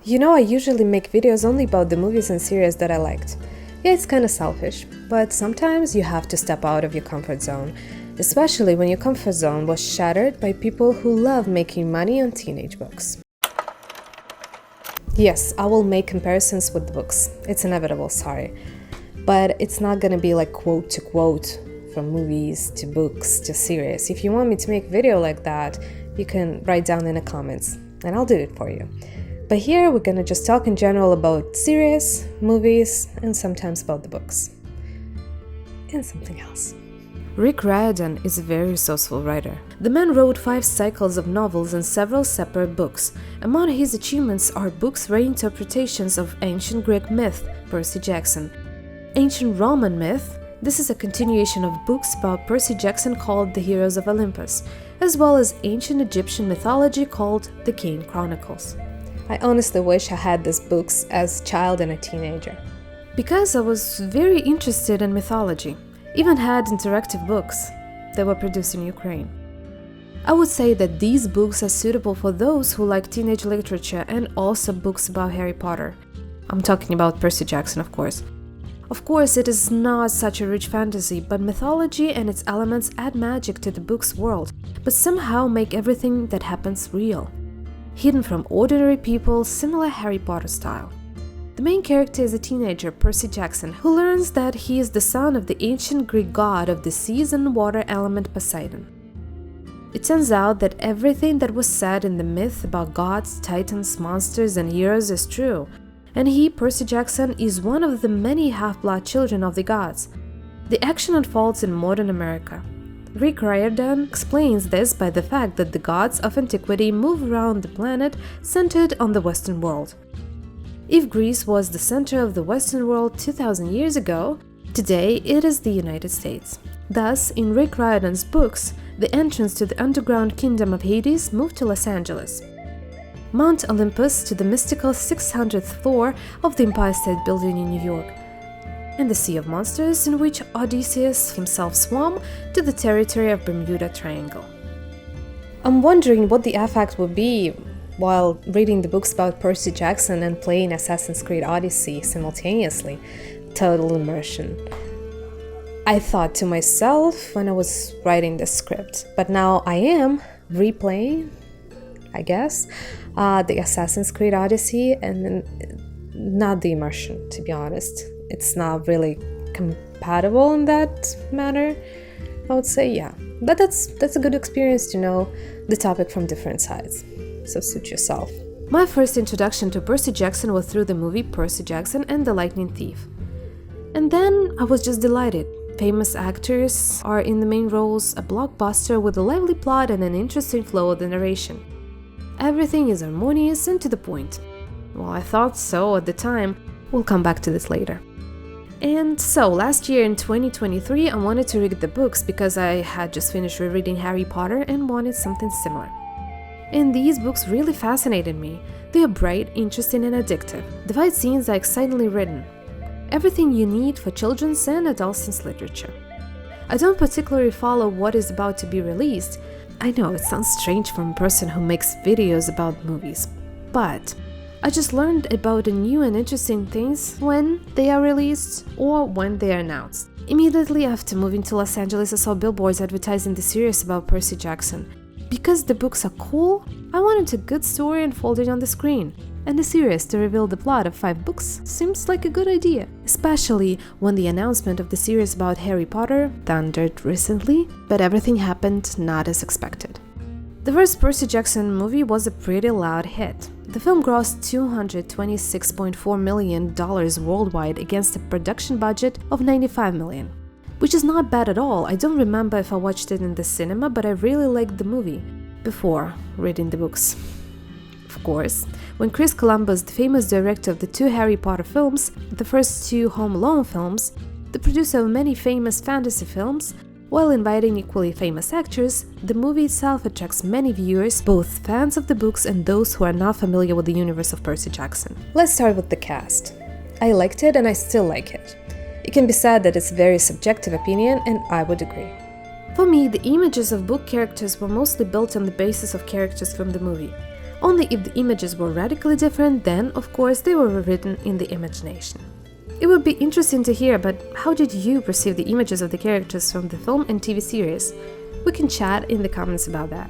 You know, I usually make videos only about the movies and series that I liked. Yeah, it's kinda selfish, but sometimes you have to step out of your comfort zone, especially when your comfort zone was shattered by people who love making money on teenage books. Yes, I will make comparisons with the books. It's inevitable, sorry. But it's not gonna be like quote to quote from movies to books to series. If you want me to make a video like that, you can write down in the comments and I'll do it for you. But here we're gonna just talk in general about series, movies, and sometimes about the books. And something else. Rick Riordan is a very resourceful writer. The man wrote 5 cycles of novels and several separate books. Among his achievements are books reinterpretations of ancient Greek myth, Percy Jackson. Ancient Roman myth, this is a continuation of books about Percy Jackson called The Heroes of Olympus, as well as ancient Egyptian mythology called The Kane Chronicles. I honestly wish I had these books as a child and a teenager. Because I was very interested in mythology, even had interactive books that were produced in Ukraine. I would say that these books are suitable for those who like teenage literature and also books about Harry Potter. I'm talking about Percy Jackson, of course. Of course, it is not such a rich fantasy, but mythology and its elements add magic to the book's world, but somehow make everything that happens real. Hidden from ordinary people, similar Harry Potter style. The main character is a teenager, Percy Jackson, who learns that he is the son of the ancient Greek god of the seas and water element Poseidon. It turns out that everything that was said in the myth about gods, titans, monsters, and heroes is true, and he, Percy Jackson, is one of the many half-blood children of the gods. The action unfolds in modern America. Rick Riordan explains this by the fact that the gods of antiquity move around the planet centered on the Western world. If Greece was the center of the Western world 2000 years ago, today it is the United States. Thus, in Rick Riordan's books, the entrance to the underground kingdom of Hades moved to Los Angeles. Mount Olympus to the mystical 600th floor of the Empire State Building in New York, and the Sea of Monsters in which Odysseus himself swam to the territory of Bermuda Triangle. I'm wondering what the effect would be while reading the books about Percy Jackson and playing Assassin's Creed Odyssey simultaneously. Total immersion. I thought to myself when I was writing the script, but now I am replaying, I guess, the Assassin's Creed Odyssey and not the immersion, to be honest. It's not really compatible in that manner, I would say, yeah. But that's a good experience to know the topic from different sides. So suit yourself. My first introduction to Percy Jackson was through the movie Percy Jackson and the Lightning Thief. And then I was just delighted. Famous actors are in the main roles, a blockbuster with a lively plot and an interesting flow of the narration. Everything is harmonious and to the point. Well, I thought so at the time. We'll come back to this later. And so, last year in 2023, I wanted to read the books because I had just finished rereading Harry Potter and wanted something similar. And these books really fascinated me. They are bright, interesting, and addictive. The fight scenes are excitingly written. Everything you need for children's and adolescents literature. I don't particularly follow what is about to be released. I know it sounds strange from a person who makes videos about movies, but I just learned about the new and interesting things when they are released or when they are announced. Immediately after moving to Los Angeles, I saw billboards advertising the series about Percy Jackson. Because the books are cool, I wanted a good story unfolding on the screen, and the series to reveal the plot of 5 books seems like a good idea, especially when the announcement of the series about Harry Potter thundered recently, but everything happened not as expected. The first Percy Jackson movie was a pretty loud hit. The film grossed $226.4 million worldwide against a production budget of $95 million. Which is not bad at all. I don't remember if I watched it in the cinema, but I really liked the movie before reading the books. Of course, when Chris Columbus, the famous director of the 2 Harry Potter films, the first 2 Home Alone films, the producer of many famous fantasy films, while inviting equally famous actors, the movie itself attracts many viewers, both fans of the books and those who are not familiar with the universe of Percy Jackson. Let's start with the cast. I liked it and I still like it. It can be said that it's a very subjective opinion, and I would agree. For me, the images of book characters were mostly built on the basis of characters from the movie. Only if the images were radically different, then, of course, they were written in the imagination. It would be interesting to hear, but how did you perceive the images of the characters from the film and TV series? We can chat in the comments about that.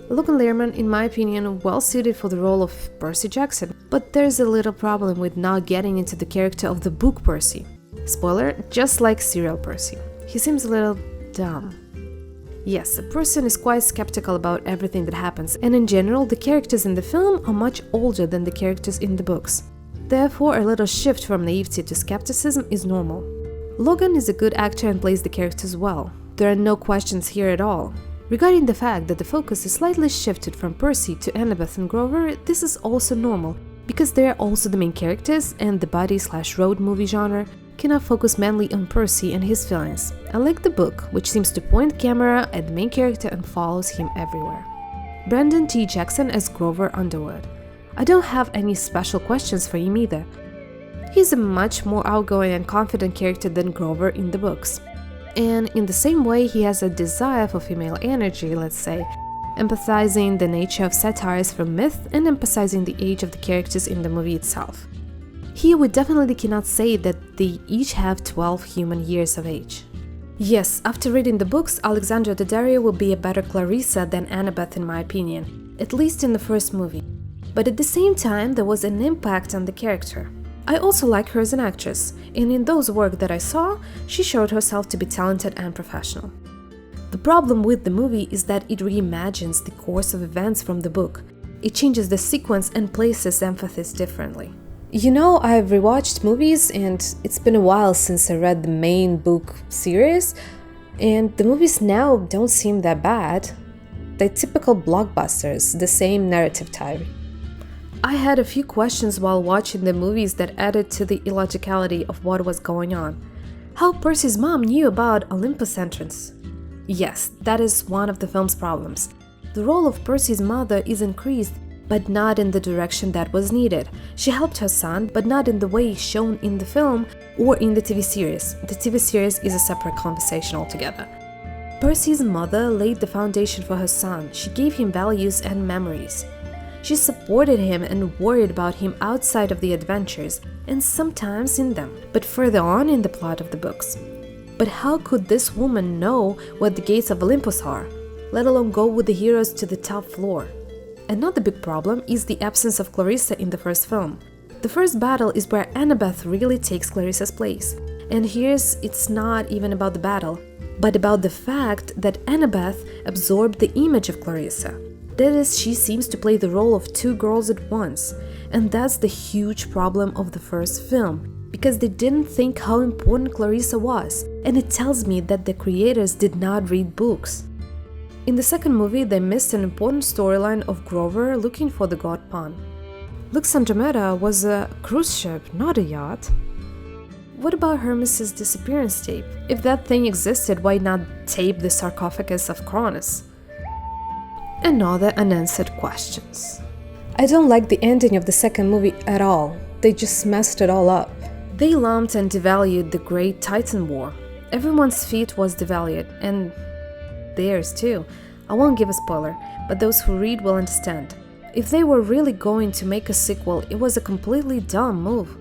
Logan Lerman, in my opinion, well suited for the role of Percy Jackson, but there's a little problem with not getting into the character of the book Percy. Spoiler, just like serial Percy. He seems a little dumb. Yes, a person is quite skeptical about everything that happens, and in general, the characters in the film are much older than the characters in the books. Therefore, a little shift from naivety to skepticism is normal. Logan is a good actor and plays the characters well. There are no questions here at all. Regarding the fact that the focus is slightly shifted from Percy to Annabeth and Grover, this is also normal, because they are also the main characters and the buddy/road movie genre cannot focus mainly on Percy and his feelings, unlike the book, which seems to point camera at the main character and follows him everywhere. Brandon T. Jackson as Grover Underwood. I don't have any special questions for him either. He's a much more outgoing and confident character than Grover in the books. And in the same way, he has a desire for female energy, let's say, emphasizing the nature of satires from myth and emphasizing the age of the characters in the movie itself. Here we definitely cannot say that they each have 12 human years of age. Yes, after reading the books, Alexandra Daddario will be a better Clarissa than Annabeth in my opinion, at least in the first movie. But at the same time, there was an impact on the character. I also like her as an actress, and in those work that I saw, she showed herself to be talented and professional. The problem with the movie is that it reimagines the course of events from the book. It changes the sequence and places emphasis differently. You know, I've rewatched movies and it's been a while since I read the main book series, and the movies now don't seem that bad. They're typical blockbusters, the same narrative type. I had a few questions while watching the movies that added to the illogicality of what was going on. How Percy's mom knew about Olympus' entrance. Yes, that is one of the film's problems. The role of Percy's mother is increased, but not in the direction that was needed. She helped her son, but not in the way shown in the film or in the TV series. The TV series is a separate conversation altogether. Percy's mother laid the foundation for her son. She gave him values and memories. She supported him and worried about him outside of the adventures, and sometimes in them, but further on in the plot of the books. But how could this woman know what the gates of Olympus are, let alone go with the heroes to the top floor? Another big problem is the absence of Clarissa in the first film. The first battle is where Annabeth really takes Clarissa's place, and here's it's not even about the battle, but about the fact that Annabeth absorbed the image of Clarissa. That is, she seems to play the role of two girls at once, and that's the huge problem of the first film, because they didn't think how important Clarissa was, and it tells me that the creators did not read books. In the second movie, they missed an important storyline of Grover looking for the god Pan. Lux Andromeda was a cruise ship, not a yacht. What about Hermes' disappearance tape? If that thing existed, why not tape the sarcophagus of Cronus? And other unanswered questions. I don't like the ending of the second movie at all. They just messed it all up. They lumped and devalued the Great Titan War. Everyone's feat was devalued, and theirs too. I won't give a spoiler, but those who read will understand. If they were really going to make a sequel, it was a completely dumb move.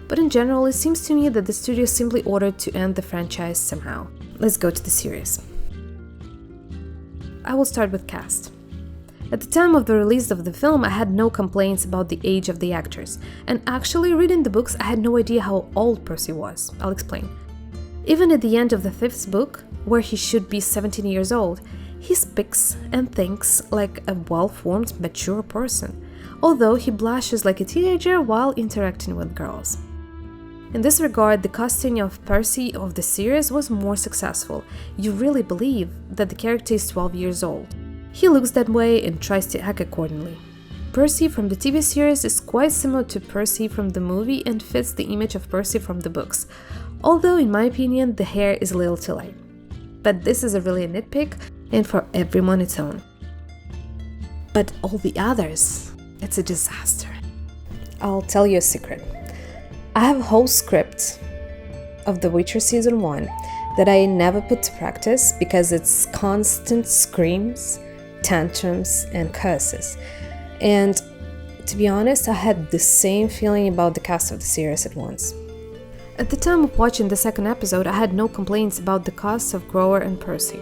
But in general, it seems to me that the studio simply ordered to end the franchise somehow. Let's go to the series. I will start with cast. At the time of the release of the film, I had no complaints about the age of the actors, and actually reading the books, I had no idea how old Percy was. I'll explain. Even at the end of the 5th book, where he should be 17 years old, he speaks and thinks like a well-formed, mature person, although he blushes like a teenager while interacting with girls. In this regard, the casting of Percy of the series was more successful. You really believe that the character is 12 years old. He looks that way and tries to act accordingly. Percy from the TV series is quite similar to Percy from the movie and fits the image of Percy from the books, although in my opinion the hair is a little too light. But this is really a nitpick, and for everyone its own. But all the others, it's a disaster. I'll tell you a secret. I have a whole script of The Witcher Season 1 that I never put to practice because it's constant screams, tantrums, and curses. And to be honest, I had the same feeling about the cast of the series at once. At the time of watching the second episode, I had no complaints about the cast of Grover and Percy.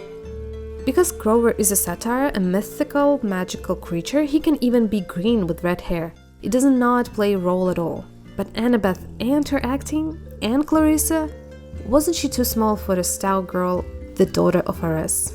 Because Grover is a satyr, a mythical, magical creature, he can even be green with red hair. It does not play a role at all. But Annabeth and her acting, and Clarissa, wasn't she too small for the stout girl, the daughter of Ares?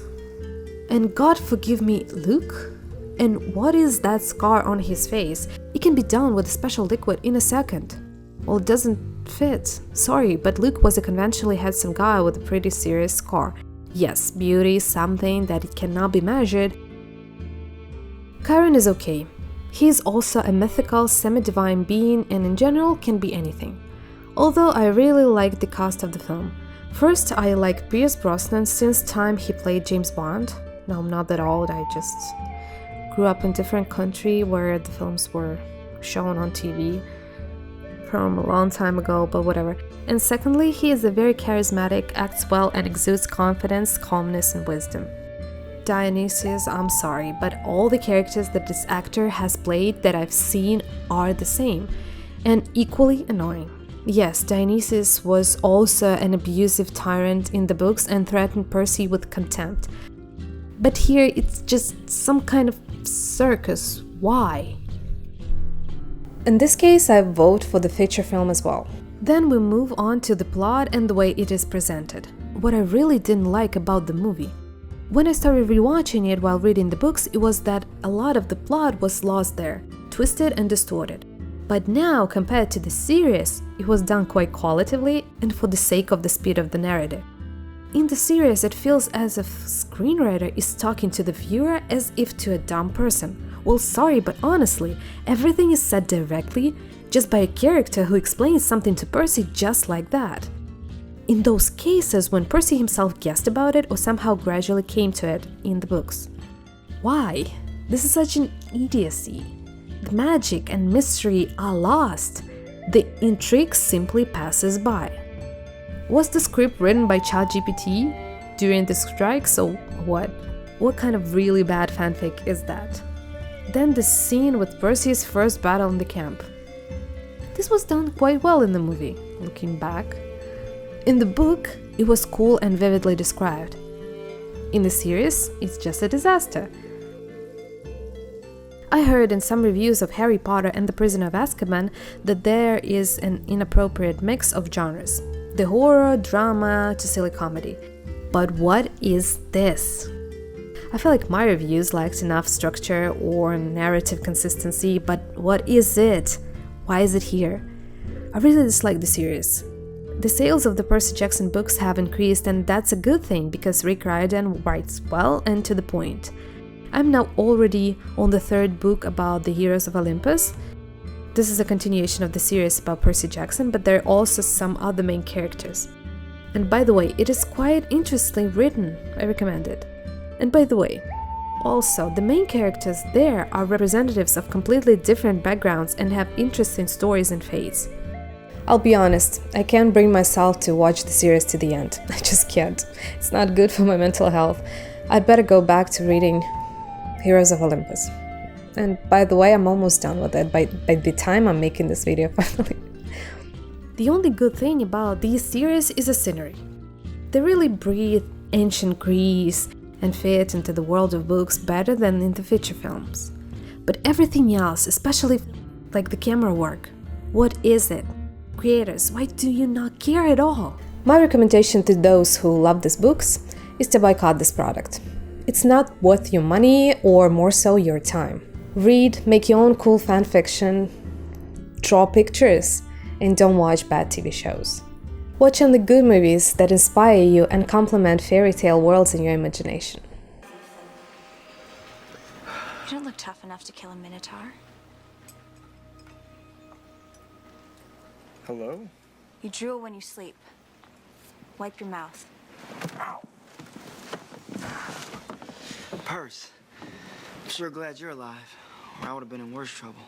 And God forgive me, Luke? And what is that scar on his face? It can be done with a special liquid in a second. Well, it doesn't fit. Sorry, but Luke was a conventionally handsome guy with a pretty serious scar. Yes, beauty is something that it cannot be measured. Chiron is okay. He is also a mythical, semi-divine being and in general can be anything. Although I really like the cast of the film. First, I like Pierce Brosnan since time he played James Bond. No, I'm not that old, I just grew up in a different country where the films were shown on TV from a long time ago, but whatever. And secondly, he is a very charismatic, acts well and exudes confidence, calmness and wisdom. Dionysius, I'm sorry, but all the characters that this actor has played that I've seen are the same and equally annoying. Yes, Dionysius was also an abusive tyrant in the books and threatened Percy with contempt. But here it's just some kind of circus. Why? In this case, I vote for the feature film as well. Then we move on to the plot and the way it is presented. What I really didn't like about the movie. When I started rewatching it while reading the books, it was that a lot of the plot was lost there, twisted and distorted. But now, compared to the series, it was done quite qualitatively and for the sake of the speed of the narrative. In the series, it feels as if screenwriter is talking to the viewer as if to a dumb person. Well, sorry, but honestly, everything is said directly, just by a character who explains something to Percy just like that. In those cases when Percy himself guessed about it or somehow gradually came to it in the books. Why? This is such an idiocy. The magic and mystery are lost. The intrigue simply passes by. Was the script written by ChatGPT during the strike, so what? What kind of really bad fanfic is that? Then the scene with Percy's first battle in the camp. This was done quite well in the movie, looking back. In the book, it was cool and vividly described. In the series, it's just a disaster. I heard in some reviews of Harry Potter and the Prisoner of Azkaban that there is an inappropriate mix of genres. The horror, drama, to silly comedy. But what is this? I feel like my reviews lacked enough structure or narrative consistency, but what is it? Why is it here? I really dislike the series. The sales of the Percy Jackson books have increased, and that's a good thing because Rick Riordan writes well and to the point. I'm now already on the third book about the heroes of Olympus. This is a continuation of the series about Percy Jackson, but there are also some other main characters. And by the way, it is quite interestingly written. I recommend it. And by the way, also, the main characters there are representatives of completely different backgrounds and have interesting stories and fates. I'll be honest, I can't bring myself to watch the series to the end. I just can't. It's not good for my mental health. I'd better go back to reading Heroes of Olympus. And by the way, I'm almost done with it by the time I'm making this video finally. The only good thing about these series is the scenery. They really breathe ancient Greece and fit into the world of books better than in the feature films. But everything else, especially like the camera work, what is it? Creators, why do you not care at all? My recommendation to those who love these books is to boycott this product. It's not worth your money or more so your time. Read, make your own cool fan fiction, draw pictures, and don't watch bad TV shows. Watch only good movies that inspire you and complement fairy tale worlds in your imagination. You don't look tough enough to kill a minotaur. Hello? You drool when you sleep. Wipe your mouth. Ow. Percy, I'm sure glad you're alive, or I would have been in worse trouble.